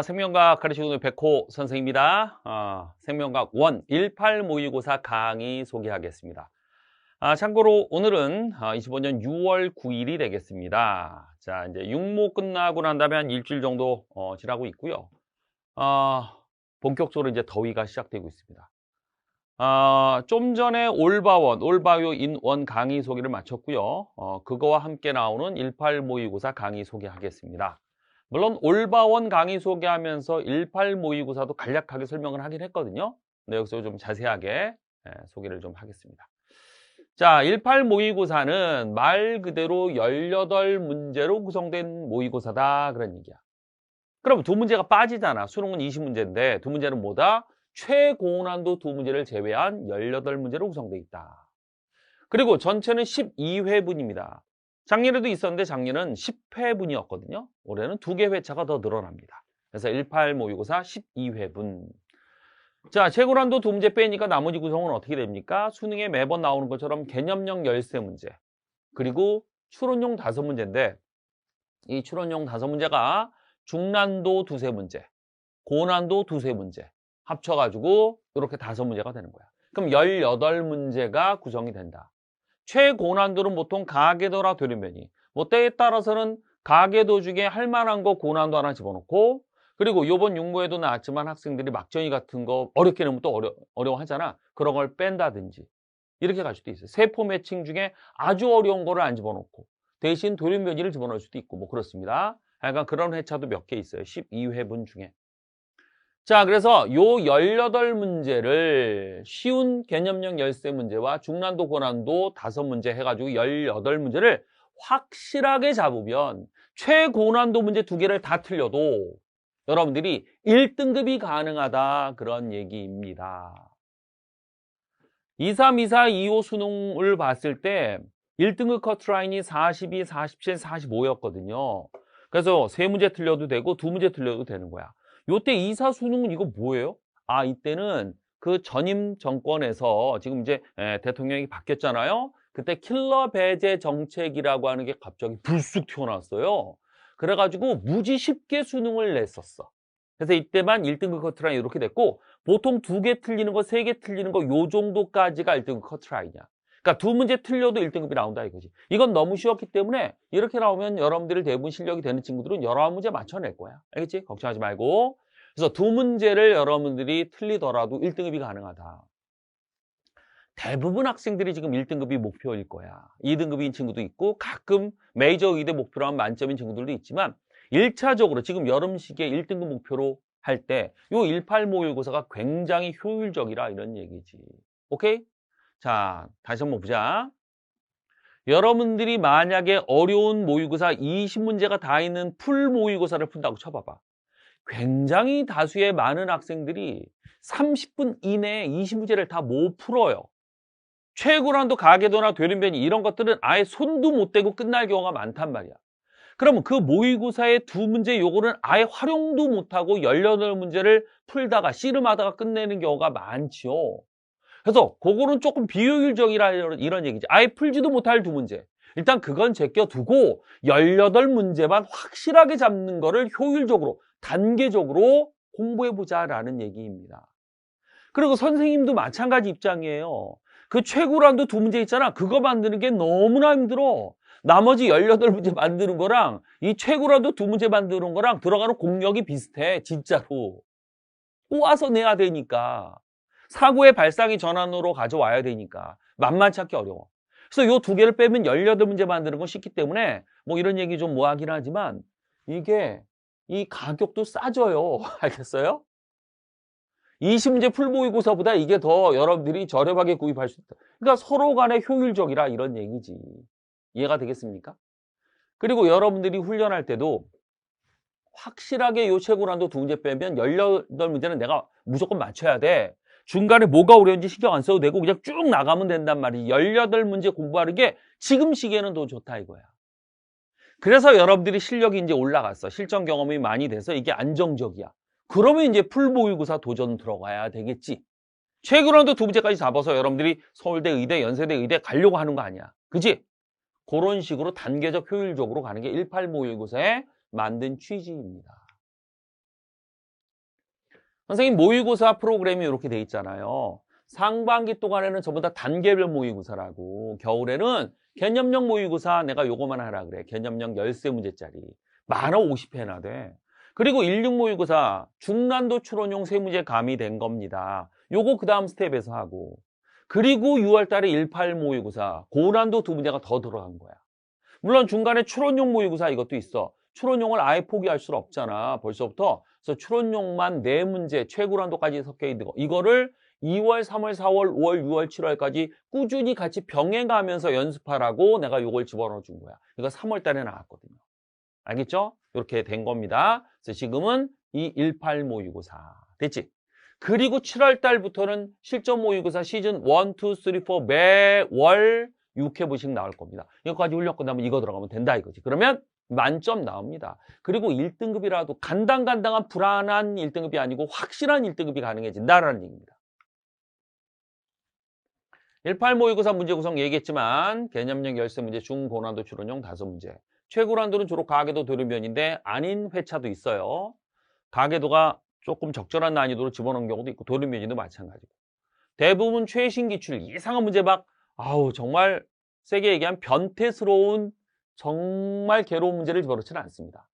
생명과학 가르치는 백호 선생입니다. 생명과학 1 18 모의고사 강의 소개하겠습니다. 참고로 오늘은 25년 6월 9일이 되겠습니다. 자, 이제 육모 끝나고 난 다음에 한 일주일 정도 지나고 있고요. 본격적으로 이제 더위가 시작되고 있습니다. 좀 전에 올바요 인원 강의 소개를 마쳤고요. 그거와 함께 나오는 18 모의고사 강의 소개하겠습니다. 물론 올바원 강의 소개하면서 18 모의고사도 간략하게 설명을 하긴 했거든요. 근데 여기서 좀 자세하게 소개를 좀 하겠습니다. 자, 18 모의고사는 말 그대로 18문제로 구성된 모의고사다 그런 얘기야. 그럼 두 문제가 빠지잖아. 수능은 20문제인데 두 문제는 뭐다? 최고난도 두 문제를 제외한 18문제로 구성되어 있다. 그리고 전체는 12회분입니다. 작년에도 있었는데 작년은 10회분이었거든요. 올해는 2개 회차가 더 늘어납니다. 그래서 18 모의고사 12회분. 자, 최고난도 두 문제 빼니까 나머지 구성은 어떻게 됩니까? 수능에 매번 나오는 것처럼 개념형 13문제, 그리고 추론용 5문제인데 이 추론용 5문제가 중난도 2-3문제, 고난도 2-3문제 합쳐가지고 이렇게 5문제가 되는 거야. 그럼 18문제가 구성이 된다. 최고난도는 보통 가계도나 되려면이 때에 따라서는 가계도 중에 할 만한 거 고난도 하나 집어넣고, 그리고 요번 육모에도 나왔지만 학생들이 막정이 같은 거 어렵게 내면 또 어려워하잖아. 그런 걸 뺀다든지 이렇게 갈 수도 있어요. 세포 매칭 중에 아주 어려운 거를 안 집어넣고 대신 돌연변이를 집어넣을 수도 있고 그렇습니다. 약간 그런 회차도 몇 개 있어요. 12회분 중에. 자, 그래서 요 18문제를 쉬운 개념형 13문제와 중난도 고난도 5문제 해가지고 18문제를 확실하게 잡으면 최고난도 문제 2개를 다 틀려도 여러분들이 1등급이 가능하다 그런 얘기입니다. 23, 24, 25 수능을 봤을 때 1등급 커트라인이 42, 47, 45였거든요. 그래서 3문제 틀려도 되고 2문제 틀려도 되는 거야. 요때 2사 수능은 이거 뭐예요? 이때는 그 전임 정권에서 지금 이제 대통령이 바뀌었잖아요. 그때 킬러 배제 정책이라고 하는 게 갑자기 불쑥 튀어나왔어요. 그래가지고 무지 쉽게 수능을 냈었어. 그래서 이때만 1등급 커트라인 이렇게 됐고, 보통 2개 틀리는 거, 3개 틀리는 거 요 정도까지가 1등급 커트라인이야. 그러니까 2문제 틀려도 1등급이 나온다 이거지. 이건 너무 쉬웠기 때문에 이렇게 나오면 여러분들이 대부분 실력이 되는 친구들은 19문제 맞춰낼 거야. 알겠지? 걱정하지 말고. 그래서 2문제를 여러분들이 틀리더라도 1등급이 가능하다. 대부분 학생들이 지금 1등급이 목표일 거야. 2등급인 친구도 있고 가끔 메이저 의대 목표로 한 만점인 친구들도 있지만 1차적으로 지금 여름 시기에 1등급 목표로 할 때 요 18 모의고사가 굉장히 효율적이라 이런 얘기지. 오케이? 자, 다시 한번 보자. 여러분들이 만약에 어려운 모의고사 20문제가 다 있는 풀 모의고사를 푼다고 쳐봐봐. 굉장히 다수의 많은 학생들이 30분 이내에 20문제를 다 못 풀어요. 최고난도 가계도나 되림변이 이런 것들은 아예 손도 못 대고 끝날 경우가 많단 말이야. 그러면 그 모의고사의 2문제 요거는 아예 활용도 못하고 18문제를 풀다가 씨름하다가 끝내는 경우가 많지요. 그래서 그거는 조금 비효율적이라 이런 얘기지. 아예 풀지도 못할 2문제. 일단 그건 제껴두고 18문제만 확실하게 잡는 거를 효율적으로 단계적으로 공부해보자라는 얘기입니다. 그리고 선생님도 마찬가지 입장이에요. 그 최고란도 2문제 있잖아. 그거 만드는 게 너무나 힘들어. 나머지 18문제 만드는 거랑 이 최고라도 2문제 만드는 거랑 들어가는 공력이 비슷해. 진짜로. 꼬아서 내야 되니까. 사고의 발상이 전환으로 가져와야 되니까. 만만치 않게 어려워. 그래서 요 2개를 빼면 18문제 만드는 건 쉽기 때문에 이런 얘기 좀 뭐하긴 하지만 이게 이 가격도 싸져요. 알겠어요? 20문제 풀모의고사보다 이게 더 여러분들이 저렴하게 구입할 수 있다. 그러니까 서로 간에 효율적이라 이런 얘기지. 이해가 되겠습니까? 그리고 여러분들이 훈련할 때도 확실하게 요 최고난도 2문제 빼면 18문제는 내가 무조건 맞춰야 돼. 중간에 뭐가 어려운지 신경 안 써도 되고 그냥 쭉 나가면 된단 말이지. 18문제 공부하는 게 지금 시기에는 더 좋다 이거야. 그래서 여러분들이 실력이 이제 올라갔어. 실전 경험이 많이 돼서 이게 안정적이야. 그러면 이제 풀모의고사 도전 들어가야 되겠지. 최고난도 2문제까지 잡아서 여러분들이 서울대 의대, 연세대 의대 가려고 하는 거 아니야. 그지? 그런 식으로 단계적 효율적으로 가는 게 18 모의고사의 만든 취지입니다. 선생님 모의고사 프로그램이 이렇게 돼 있잖아요. 상반기 동안에는 전부 다 단계별 모의고사라고, 겨울에는 개념형 모의고사 내가 요거만 하라 그래. 개념형 13문제짜리. 많아 50회나 돼. 그리고 16 모의고사 중난도 추론용 3문제 가미된 겁니다. 요거 그 다음 스텝에서 하고. 그리고 6월 달에 18 모의고사 고난도 2문제가 더 들어간 거야. 물론 중간에 추론용 모의고사 이것도 있어. 추론용을 아예 포기할 수 없잖아. 벌써부터. 그래서 추론용만 4문제 최고난도까지 섞여 있는 거. 이거를 2월, 3월, 4월, 5월, 6월, 7월까지 꾸준히 같이 병행하면서 연습하라고 내가 요걸 집어넣어 준 거야. 이거 3월 달에 나왔거든요. 알겠죠? 이렇게 된 겁니다. 그래서 지금은 이 18 모의고사. 됐지? 그리고 7월 달부터는 실전 모의고사 시즌 1, 2, 3, 4 매월 6회분씩 나올 겁니다. 이거까지 훈련 끝나면 이거 들어가면 된다 이거지. 그러면 만점 나옵니다. 그리고 1등급이라도 간당간당한 불안한 1등급이 아니고 확실한 1등급이 가능해진다라는 얘기입니다. 18 모의고사 문제 구성 얘기했지만 개념형 13문제, 중고난도 추론용 5문제. 최고난도는 주로 가계도 도련변인데 아닌 회차도 있어요. 가계도가 조금 적절한 난이도로 집어넣은 경우도 있고 도련변인도 마찬가지고. 대부분 최신 기출 이상한 문제 막 정말 세게 얘기하면 변태스러운 정말 괴로운 문제를 집어넣지는 않습니다.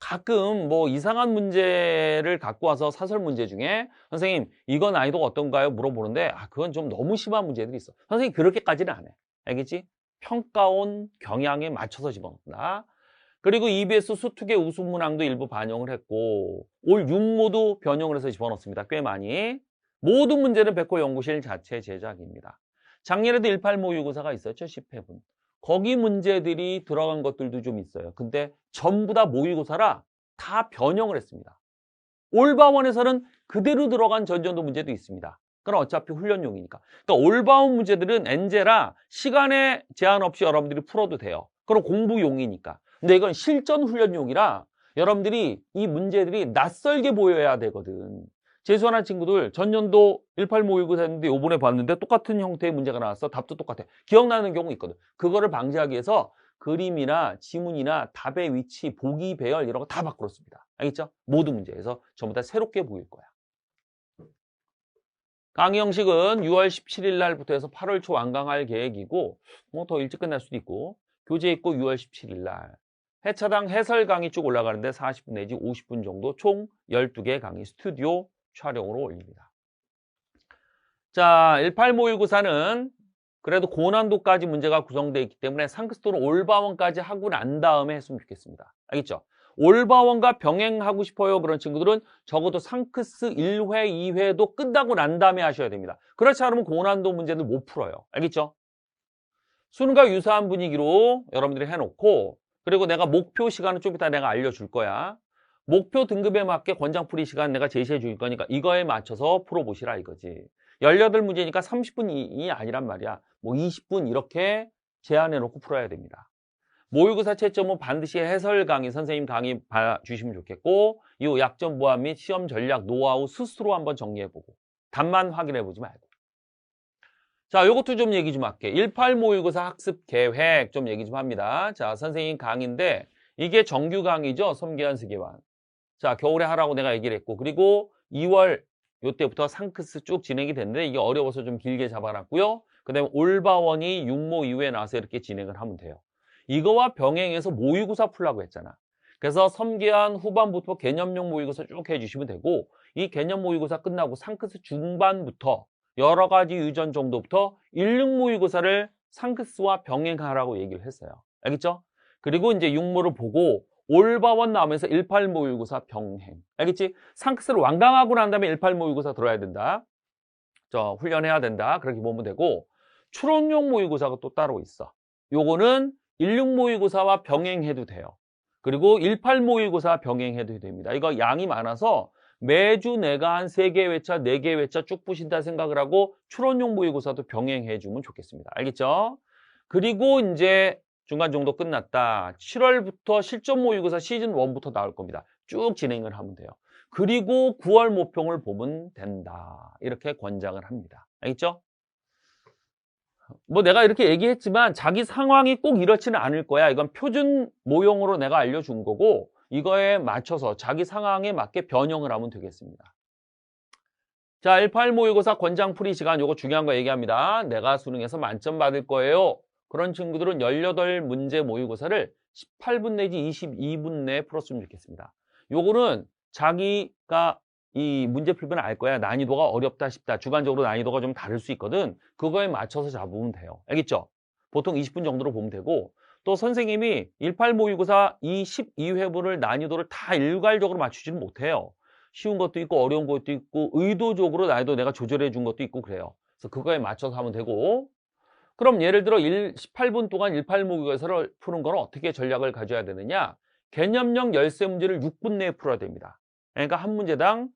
가끔 뭐 이상한 문제를 갖고 와서 사설 문제 중에 선생님 이건 난이도가 어떤가요? 물어보는데 그건 좀 너무 심한 문제들이 있어. 선생님 그렇게까지는 안 해. 알겠지? 평가원 경향에 맞춰서 집어넣는다. 그리고 EBS 수특의 우수 문항도 일부 반영을 했고 올 육모도 변형을 해서 집어넣습니다. 꽤 많이. 모든 문제는 백호 연구실 자체 제작입니다. 작년에도 18 모의고사가 있었죠. 10회분. 거기 문제들이 들어간 것들도 좀 있어요. 근데 전부 다 모의고사라 다 변형을 했습니다. 올바원에서는 그대로 들어간 전전도 문제도 있습니다. 그건 어차피 훈련용이니까. 그러니까 올바운 문제들은 엔제라 시간에 제한 없이 여러분들이 풀어도 돼요. 그럼 공부용이니까. 근데 이건 실전 훈련용이라 여러분들이 이 문제들이 낯설게 보여야 되거든. 재수하는 친구들 전년도 18 모의고사 했는데 요번에 봤는데 똑같은 형태의 문제가 나왔어. 답도 똑같아. 기억나는 경우 있거든. 그거를 방지하기 위해서 그림이나 지문이나 답의 위치, 보기 배열 이런 거 다 바꾸었습니다. 알겠죠? 모든 문제에서 전부 다 새롭게 보일 거야. 강의 형식은 6월 17일 날부터 해서 8월 초 완강할 계획이고 뭐 더 일찍 끝날 수도 있고 교재 있고 6월 17일 날 회차당 해설 강의 쭉 올라가는데 40분 내지 50분 정도 총 12개 강의 스튜디오 촬영으로 올립니다. 자, 18 모의고사는 그래도 고난도까지 문제가 구성되어 있기 때문에 상크스 또는 올바원까지 하고 난 다음에 했으면 좋겠습니다. 알겠죠? 올바원과 병행하고 싶어요. 그런 친구들은 적어도 상크스 1회, 2회도 끝나고 난 다음에 하셔야 됩니다. 그렇지 않으면 고난도 문제를 못 풀어요. 알겠죠? 수능과 유사한 분위기로 여러분들이 해놓고 그리고 내가 목표 시간은 좀 이따 내가 알려줄 거야. 목표 등급에 맞게 권장풀이 시간 내가 제시해 줄 거니까 이거에 맞춰서 풀어보시라 이거지. 18문제니까 30분이 아니란 말이야. 뭐 20분 이렇게 제한해 놓고 풀어야 됩니다. 모의고사 채점은 반드시 해설 강의, 선생님 강의 봐주시면 좋겠고 이 약점 보완 및 시험 전략, 노하우 스스로 한번 정리해보고 답만 확인해보지 말고. 자, 요것도 좀 얘기 좀 할게. 18 모의고사 학습 계획 좀 얘기 좀 합니다. 자, 선생님 강의인데 이게 정규 강의죠. 섬계한 세계관. 자, 겨울에 하라고 내가 얘기를 했고 그리고 2월 요때부터 상크스 쭉 진행이 됐는데 이게 어려워서 좀 길게 잡아놨고요. 그 다음에 올바원이 6모 이후에 나와서 이렇게 진행을 하면 돼요. 이거와 병행해서 모의고사 풀라고 했잖아. 그래서 섬계한 후반부터 개념용 모의고사 쭉 해주시면 되고 이 개념 모의고사 끝나고 상크스 중반부터 여러 가지 유전 정도부터 16 모의고사를 상크스와 병행하라고 얘기를 했어요. 알겠죠? 그리고 이제 6모를 보고 올바원 나오면서 18 모의고사 병행. 알겠지? 상크스를 완강하고 난 다음에 18 모의고사 들어야 된다. 훈련해야 된다. 그렇게 보면 되고 추론용 모의고사가 또 따로 있어. 요거는 16 모의고사와 병행해도 돼요. 그리고 18 모의고사 병행해도 됩니다. 이거 양이 많아서 매주 내가 한 3개 회차, 4개 회차 쭉 푸신다 생각을 하고 추론용 모의고사도 병행해 주면 좋겠습니다. 알겠죠? 그리고 이제 중간 정도 끝났다. 7월부터 실전 모의고사 시즌 1부터 나올 겁니다. 쭉 진행을 하면 돼요. 그리고 9월 모평을 보면 된다. 이렇게 권장을 합니다. 알겠죠? 뭐 내가 이렇게 얘기했지만 자기 상황이 꼭 이렇지는 않을 거야. 이건 표준 모형으로 내가 알려준 거고 이거에 맞춰서 자기 상황에 맞게 변형을 하면 되겠습니다. 자, 18 모의고사 권장 풀이 시간 요거 중요한 거 얘기합니다. 내가 수능에서 만점 받을 거예요. 그런 친구들은 18문제 모의고사를 18분 내지 22분 내에 풀었으면 좋겠습니다. 요거는 자기가 이 문제 풀면 알 거야. 난이도가 어렵다 쉽다. 주관적으로 난이도가 좀 다를 수 있거든. 그거에 맞춰서 잡으면 돼요. 알겠죠? 보통 20분 정도로 보면 되고, 또 선생님이 18 모의고사 이 12회분을 난이도를 다 일괄적으로 맞추지는 못해요. 쉬운 것도 있고 어려운 것도 있고 의도적으로 난이도 내가 조절해 준 것도 있고 그래요. 그래서 그거에 맞춰서 하면 되고, 그럼 예를 들어 18분 동안 18 모의고사를 푸는 건 어떻게 전략을 가져야 되느냐? 개념형 열세 문제를 6분 내에 풀어야 됩니다. 그러니까 한 문제당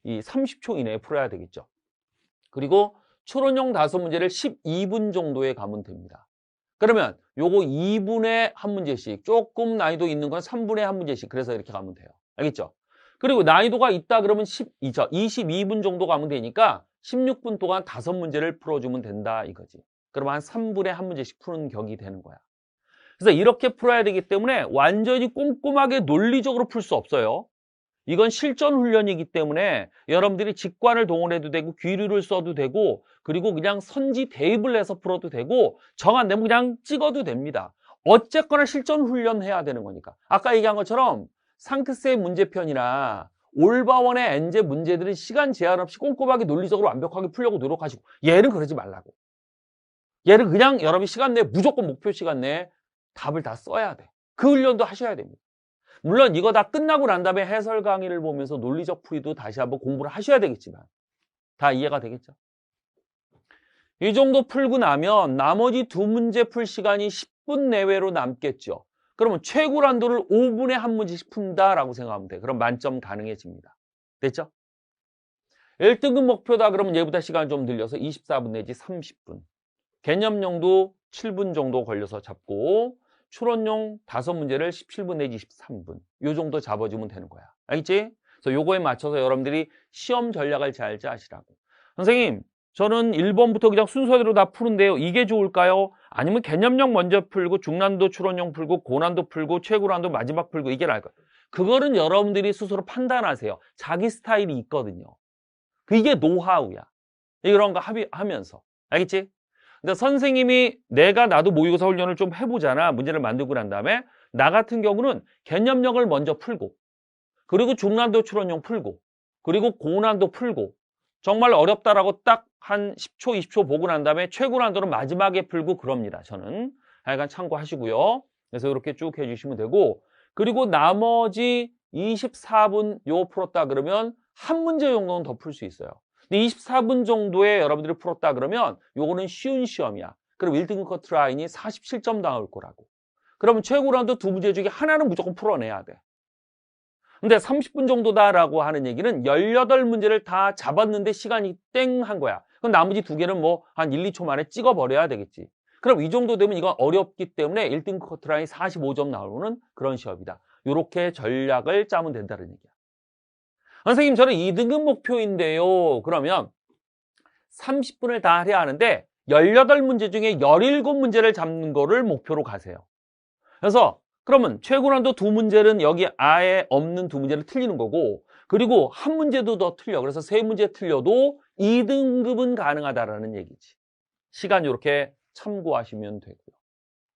이 30초 이내에 풀어야 되겠죠. 그리고 추론형 5문제를 12분 정도에 가면 됩니다. 그러면 요거 2분에 한 문제씩, 조금 난이도 있는 건 3분에 한 문제씩, 그래서 이렇게 가면 돼요. 알겠죠? 그리고 난이도가 있다 그러면 22분 정도 가면 되니까 16분 동안 5문제를 풀어주면 된다 이거지. 그러면 한 3분에 한 문제씩 푸는 격이 되는 거야. 그래서 이렇게 풀어야 되기 때문에 완전히 꼼꼼하게 논리적으로 풀 수 없어요. 이건 실전 훈련이기 때문에 여러분들이 직관을 동원해도 되고 귀리를 써도 되고 그리고 그냥 선지 대입을 해서 풀어도 되고 정 안 되면 그냥 찍어도 됩니다. 어쨌거나 실전 훈련해야 되는 거니까. 아까 얘기한 것처럼 상크스의 문제편이나 올바원의 엔제 문제들은 시간 제한 없이 꼼꼼하게 논리적으로 완벽하게 풀려고 노력하시고, 얘는 그러지 말라고. 얘는 그냥 여러분이 시간 내에 무조건 목표 시간 내에 답을 다 써야 돼. 그 훈련도 하셔야 됩니다. 물론 이거 다 끝나고 난 다음에 해설 강의를 보면서 논리적 풀이도 다시 한번 공부를 하셔야 되겠지만 다 이해가 되겠죠? 이 정도 풀고 나면 나머지 2문제 풀 시간이 10분 내외로 남겠죠. 그러면 최고난도를 5분에 한 문제씩 푼다라고 생각하면 돼. 그럼 만점 가능해집니다. 됐죠? 1등급 목표다 그러면 얘보다 시간을 좀 늘려서 24분 내지 30분. 개념용도 7분 정도 걸려서 잡고 추론용 5문제를 17분 내지 23분. 요 정도 잡아주면 되는 거야. 알겠지? 그래서 요거에 맞춰서 여러분들이 시험 전략을 잘 짜시라고. 선생님, 저는 1번부터 그냥 순서대로 다 푸는데요. 이게 좋을까요? 아니면 개념형 먼저 풀고 중난도 추론형 풀고 고난도 풀고 최고난도 마지막 풀고 이게 나을까요? 그거는 여러분들이 스스로 판단하세요. 자기 스타일이 있거든요. 그게 노하우야. 이런 거 하면서. 알겠지? 근데 선생님이 나도 모의고사 훈련을 좀 해보잖아. 문제를 만들고 난 다음에 나 같은 경우는 개념형을 먼저 풀고 그리고 중난도 추론형 풀고 그리고 고난도 풀고 정말 어렵다라고 딱 한 10초, 20초 보고 난 다음에 최고난도는 마지막에 풀고 그럽니다. 저는 하여간 참고하시고요. 그래서 이렇게 쭉 해주시면 되고 그리고 나머지 24분 요 풀었다 그러면 한 문제 정도는 더 풀 수 있어요. 근데 24분 정도에 여러분들이 풀었다 그러면 요거는 쉬운 시험이야. 그럼 1등급 커트라인이 47점 나올 거라고. 그러면 최고난도 2문제 중에 하나는 무조건 풀어내야 돼. 근데 30분 정도다라고 하는 얘기는 18문제를 다 잡았는데 시간이 땡 한 거야. 그럼 나머지 2개는 뭐 한 1, 2초 만에 찍어버려야 되겠지. 그럼 이 정도 되면 이건 어렵기 때문에 1등급 커트라인 45점 나오는 그런 시험이다. 이렇게 전략을 짜면 된다는 얘기야. 선생님, 저는 2등급 목표인데요. 그러면 30분을 다 해야 하는데 18문제 중에 17문제를 잡는 거를 목표로 가세요. 그래서 그러면 최고난도 2문제는 여기 아예 없는 2문제를 틀리는 거고 그리고 한 문제도 더 틀려. 그래서 3문제 틀려도 2등급은 가능하다라는 얘기지. 시간 이렇게 참고하시면 되고요.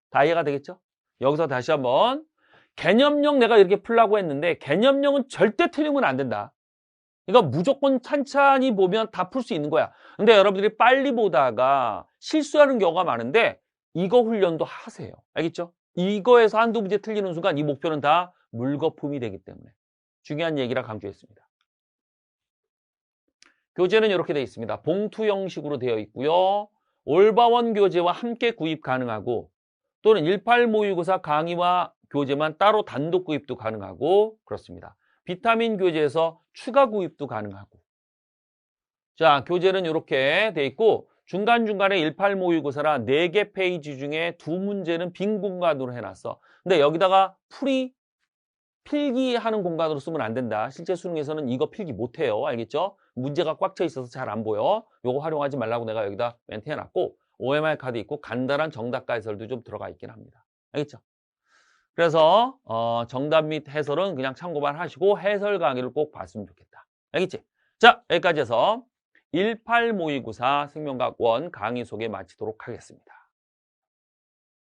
다 이해가 되겠죠? 여기서 다시 한번 개념형 내가 이렇게 풀라고 했는데 개념형은 절대 틀리면 안 된다. 그러니까 무조건 찬찬히 보면 다 풀 수 있는 거야. 근데 여러분들이 빨리 보다가 실수하는 경우가 많은데 이거 훈련도 하세요. 알겠죠? 이거에서 한두 문제 틀리는 순간 이 목표는 다 물거품이 되기 때문에 중요한 얘기라 강조했습니다. 교재는 이렇게 되어 있습니다. 봉투 형식으로 되어 있고요. 올바원 교재와 함께 구입 가능하고 또는 18 모의고사 강의와 교재만 따로 단독 구입도 가능하고 그렇습니다. 비타민 교재에서 추가 구입도 가능하고. 자, 교재는 이렇게 돼 있고 중간중간에 18 모의고사라 4개 페이지 중에 2문제는 빈 공간으로 해놨어. 근데 여기다가 필기하는 공간으로 쓰면 안 된다. 실제 수능에서는 이거 필기 못해요. 알겠죠? 문제가 꽉 차 있어서 잘 안 보여. 요거 활용하지 말라고 내가 여기다 멘트 해놨고 OMR 카드 있고 간단한 정답과 해설도 좀 들어가 있긴 합니다. 알겠죠? 그래서 정답 및 해설은 그냥 참고만 하시고 해설 강의를 꼭 봤으면 좋겠다. 알겠지? 자, 여기까지 해서 18 모의고사 생명과학 1 강의 소개 마치도록 하겠습니다.